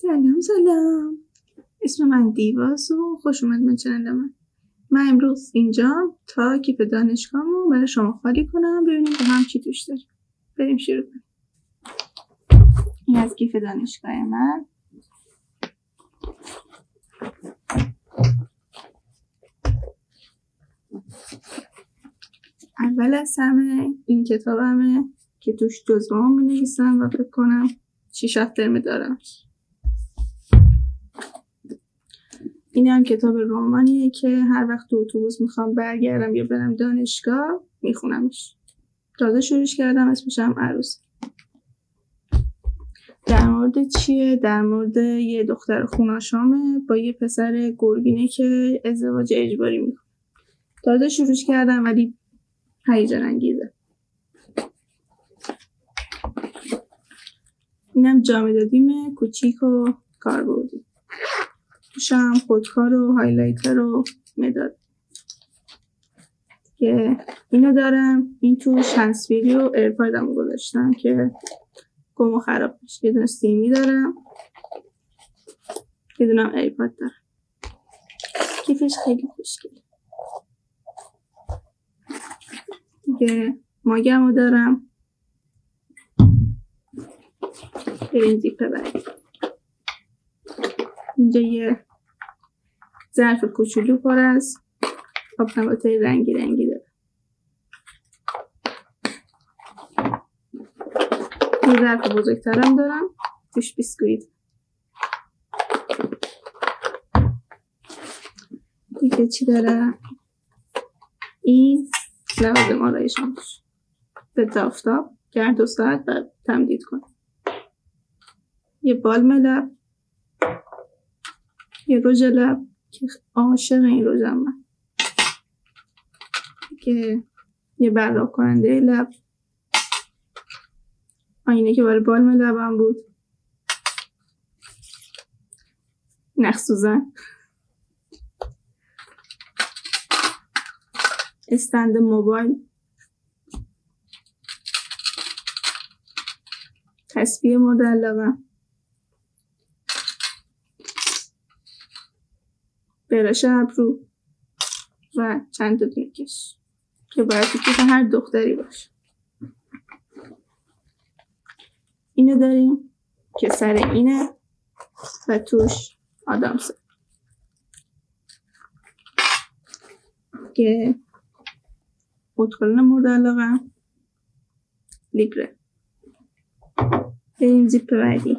سلام. اسم من دیواست و خوش اومد به چنل من امروز اینجا تا کیف دانشگاهمو برای شما خالی کنم ببینیم با هم چی توش داریم. بریم شروع کنیم. این از کیف دانشگاه من. اول از همه این کتابمه که توش جزوه‌ام می‌نویسم و فکر کنم 6-7 ترم دارم. این هم کتاب رمانیه که هر وقت تو اتوبوس میخوام برگردم یا برم دانشگاه میخونمش. تازه شروعش کردم، اسمش هم عروس. در مورد چیه؟ در مورد یه دختر خوناشامه با یه پسر گرگینه که ازدواج اجباری میکنه. تازه شروعش کردم ولی هیجان انگیزه. اینم جامدادیم کوچیک و کاربردی. توشم خودکار و هایلایتر و مداد که اینو دارم. این توش هندزفری و ایرپادم گذاشتم که گم و خراب بشه. یه دونه سیمی دارم، یه دونه ایرپاد دارم. کیفش خیلی خوشگله. که ماگمو دارم. بریم زیپ ببریم. اینجا یه ظرف کوچولو پر از آب نباتای رنگی داره. یه ظرف بزرگترم دارم، توش بیسکویت. دیگه چی دارم؟ این لوازم آرایشم توش. ضد آفتاب، گرد و ساعت و تمدید کن. یه بالم لب، یه رژ لب که عاشق این رژم من، که یه براق کننده لب، آینه که برای بالم لبم بود، نخ سوزن، استند موبایل، تسبیح مورد علاقه‌ام، براش ابرو و چند تا دونکش که باید تو کیف هر دختری باشه. اینو داریم که سر اینه و توش آدامسه که خودکاران مورد علاقه‌ام، لیبره. بریم زیپ بعدی.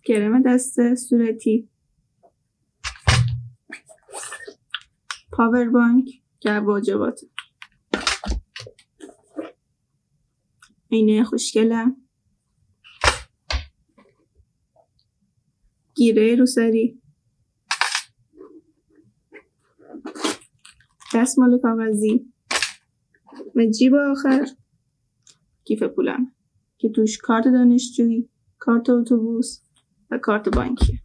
کرم دسته صورتی، پاور بانک که واجبات، عینه خوشگلم، گیره روسری، دستمال کاغذی و جیب آخر کیف پولم که توش کارت دانشجویی، کارت اتوبوس و کارت بانکی.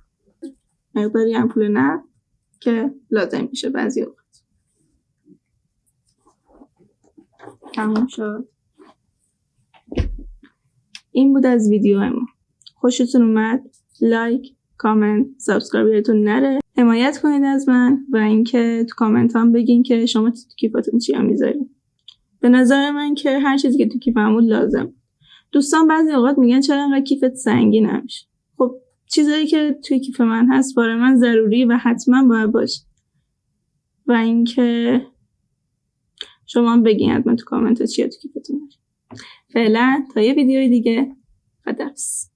مقداری هم پول نقد که لازم میشه بعضی اوقات. تموم شد. این بود از ویدیو ما. خوشتون اومد؟ لایک، کامنت، سابسکرایب یادتون نره. حمایت کنید از من و اینکه تو کامنت هم بگین که شما تو کیفتون چیا میذارین. به نظر من که هر چیزی که تو کیفمون لازم. دوستان بعضی اوقات میگن چرا انقدر کیفت سنگین نمیشه. خب چیزایی که توی کیف من هست برای من ضروری و حتما باید باشه. و اینکه شما هم بگین حتما تو کامنت چیا تو کیفتون دارین. فعلا تا یه ویدیوی دیگه. خداحافظ.